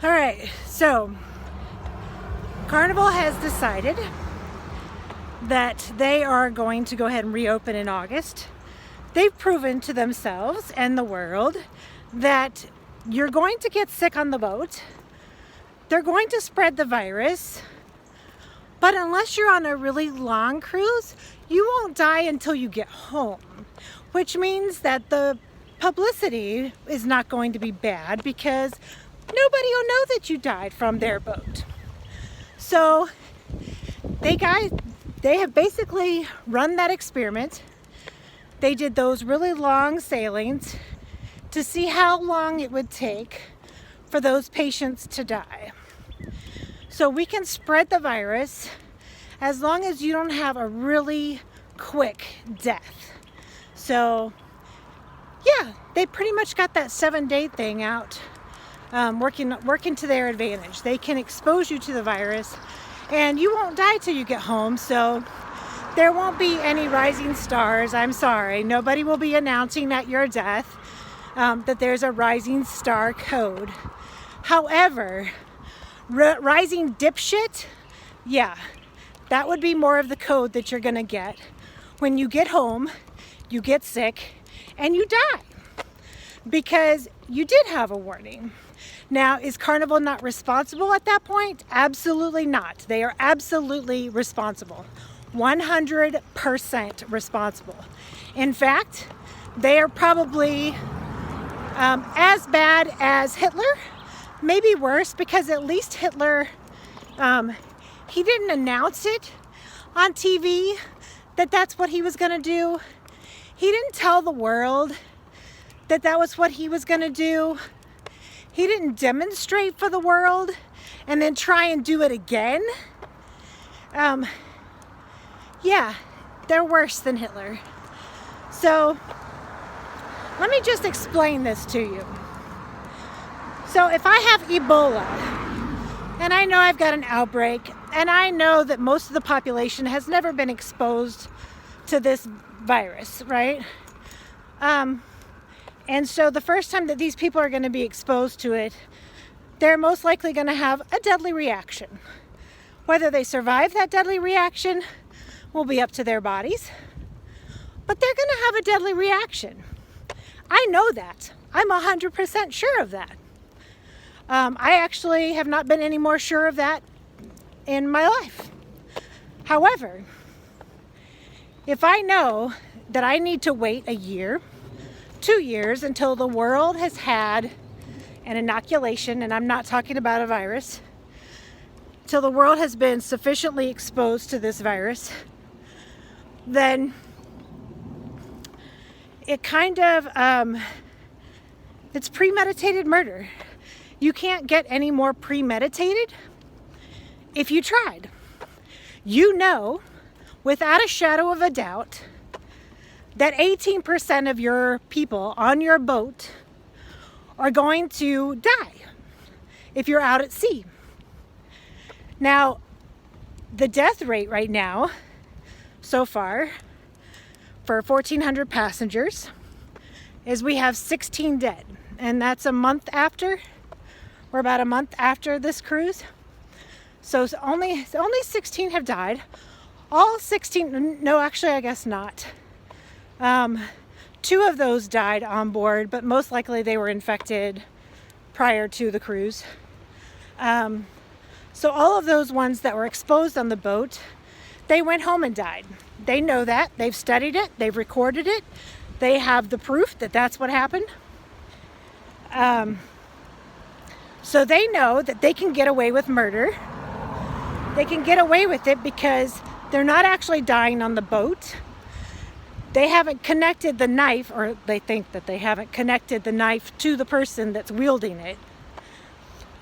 All right, so Carnival has decided that they are going to go ahead and reopen in August. They've proven to themselves and the world that you're going to get sick on the boat. They're going to spread the virus, but unless you're on a really long cruise, you won't die until you get home, which means that the publicity is not going to be bad because nobody will know that you died from their boat. So they have basically run that experiment. They did those really long sailings to see how long it would take for those patients to die. So we can spread the virus as long as you don't have a really quick death. So yeah, they pretty much got that 7-day thing out, working to their advantage. They can expose you to the virus and you won't die till you get home. So there won't be any rising stars. I'm sorry. Nobody will be announcing at your death that there's a rising star code. However, rising dipshit, yeah, that would be more of the code that you're going to get when you get home, you get sick, and you die because you did have a warning. Now, is Carnival not responsible at that point? Absolutely not. They are absolutely responsible. 100% responsible. In fact, they are probably as bad as Hitler, maybe worse, because at least Hitler, he didn't announce it on TV that that's what he was going to do. He didn't tell the world that that was what he was going to do. He didn't demonstrate for the world and then try and do it again. Yeah, they're worse than Hitler. So let me just explain this to you. So if I have Ebola and I know I've got an outbreak and I know that most of the population has never been exposed to this virus, right? And so the first time that these people are going to be exposed to it, they're most likely going to have a deadly reaction. Whether they survive that deadly reaction will be up to their bodies, but they're going to have a deadly reaction. I know that. I'm 100% sure of that. I actually have not been any more sure of that in my life. However, if I know that I need to wait a year, 2 years until the world has had an inoculation, and I'm not talking about a virus, till the world has been sufficiently exposed to this virus, then it kind of, it's premeditated murder. You can't get any more premeditated if you tried. You know, without a shadow of a doubt, that 18% of your people on your boat are going to die if you're out at sea. Now, the death rate right now, so far, for 1,400 passengers, is we have 16 dead. And that's a month after. We're about a month after this cruise. So only 16 have died. All 16, no, actually, I guess not. 2 of those died on board, but most likely they were infected prior to the cruise. So all of those ones that were exposed on the boat, they went home and died. They know that. They've studied it. They've recorded it. They have the proof that that's what happened. So they know that they can get away with murder. They can get away with it because they're not actually dying on the boat. They haven't connected the knife, or they think that they haven't connected the knife to the person that's wielding it.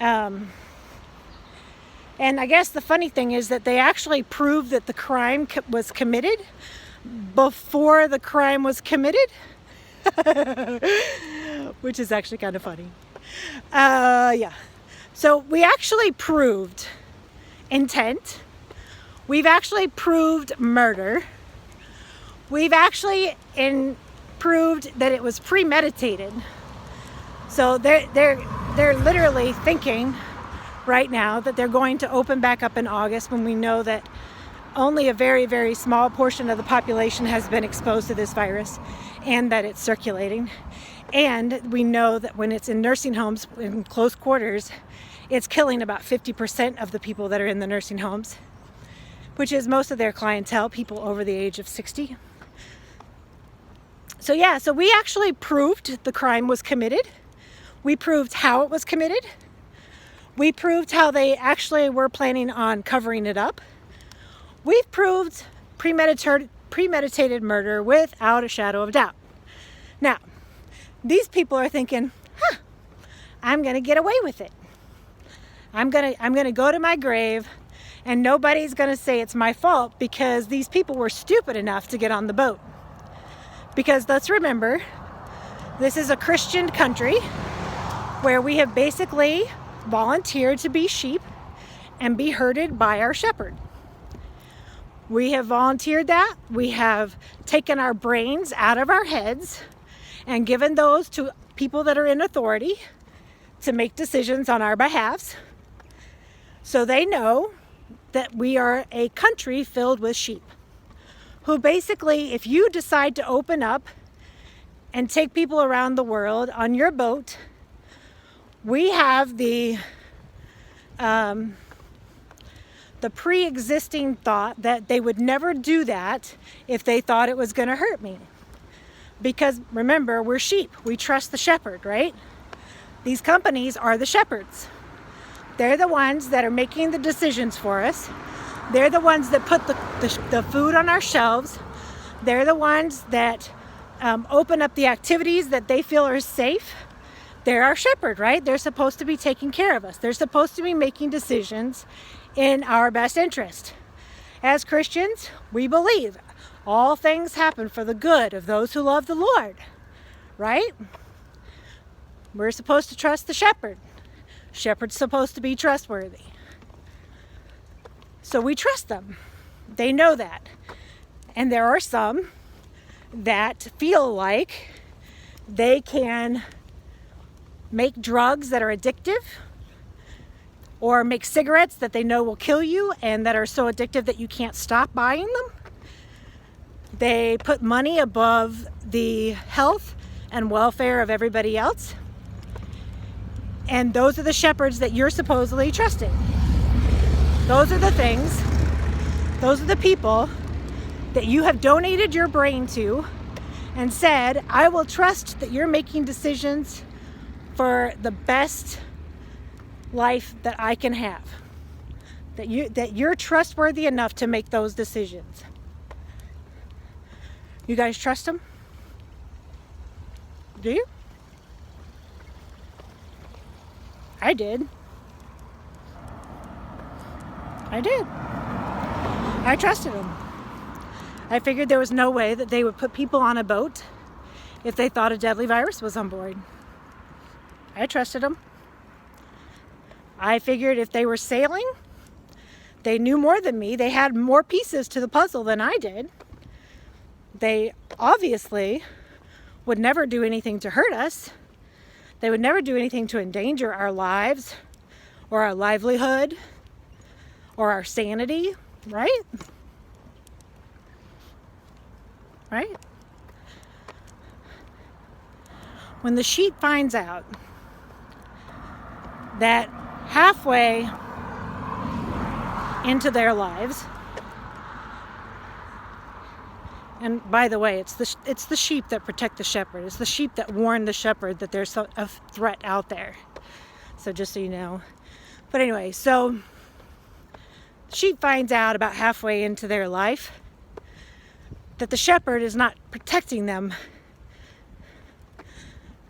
And I guess the funny thing is that they actually proved that the crime was committed before the crime was committed, which is actually kind of funny. Yeah. So we actually proved intent. We've actually proved murder. We've actually proved that it was premeditated. So they're literally thinking right now that they're going to open back up in August, when we know that only a very, very small portion of the population has been exposed to this virus and that it's circulating. And we know that when it's in nursing homes, in close quarters, it's killing about 50% of the people that are in the nursing homes, which is most of their clientele, people over the age of 60. So we actually proved the crime was committed. We proved how it was committed. We proved how they actually were planning on covering it up. We've proved premeditated murder without a shadow of doubt. Now, these people are thinking, I'm going to get away with it. I'm going to go to my grave and nobody's going to say it's my fault because these people were stupid enough to get on the boat. Because let's remember, this is a Christian country where we have basically volunteered to be sheep and be herded by our shepherd. We have volunteered that. We have taken our brains out of our heads and given those to people that are in authority to make decisions on our behalves. So they know that we are a country filled with sheep who basically, if you decide to open up and take people around the world on your boat, we have the pre-existing thought that they would never do that if they thought it was going to hurt me. Because remember, we're sheep. We trust the shepherd, right? These companies are the shepherds. They're the ones that are making the decisions for us. They're the ones that put the food on our shelves. They're the ones that open up the activities that they feel are safe. They're our shepherd, right? They're supposed to be taking care of us. They're supposed to be making decisions in our best interest. As Christians, we believe all things happen for the good of those who love the Lord, right? We're supposed to trust the shepherd. Shepherd's supposed to be trustworthy. So we trust them. They know that. And there are some that feel like they can make drugs that are addictive, or make cigarettes that they know will kill you and that are so addictive that you can't stop buying them. They put money above the health and welfare of everybody else. And those are the shepherds that you're supposedly trusting. Those are the things, those are the people that you have donated your brain to and said, I will trust that you're making decisions for the best life that I can have. That you're trustworthy enough to make those decisions. You guys trust them? Do you? I did. I trusted them. I figured there was no way that they would put people on a boat if they thought a deadly virus was on board. I trusted them. I figured if they were sailing, they knew more than me. They had more pieces to the puzzle than I did. They obviously would never do anything to hurt us. They would never do anything to endanger our lives or our livelihood or our sanity, right? Right? When the sheep finds out that halfway into their lives, and by the way, it's the sheep that protect the shepherd. It's the sheep that warn the shepherd that there's a threat out there. So just so you know. But anyway, so sheep finds out about halfway into their life that the shepherd is not protecting them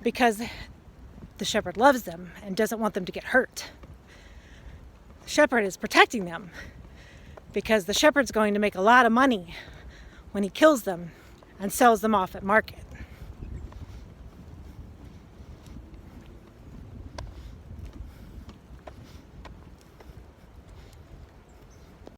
because the shepherd loves them and doesn't want them to get hurt. The shepherd is protecting them because the shepherd's going to make a lot of money when he kills them and sells them off at market.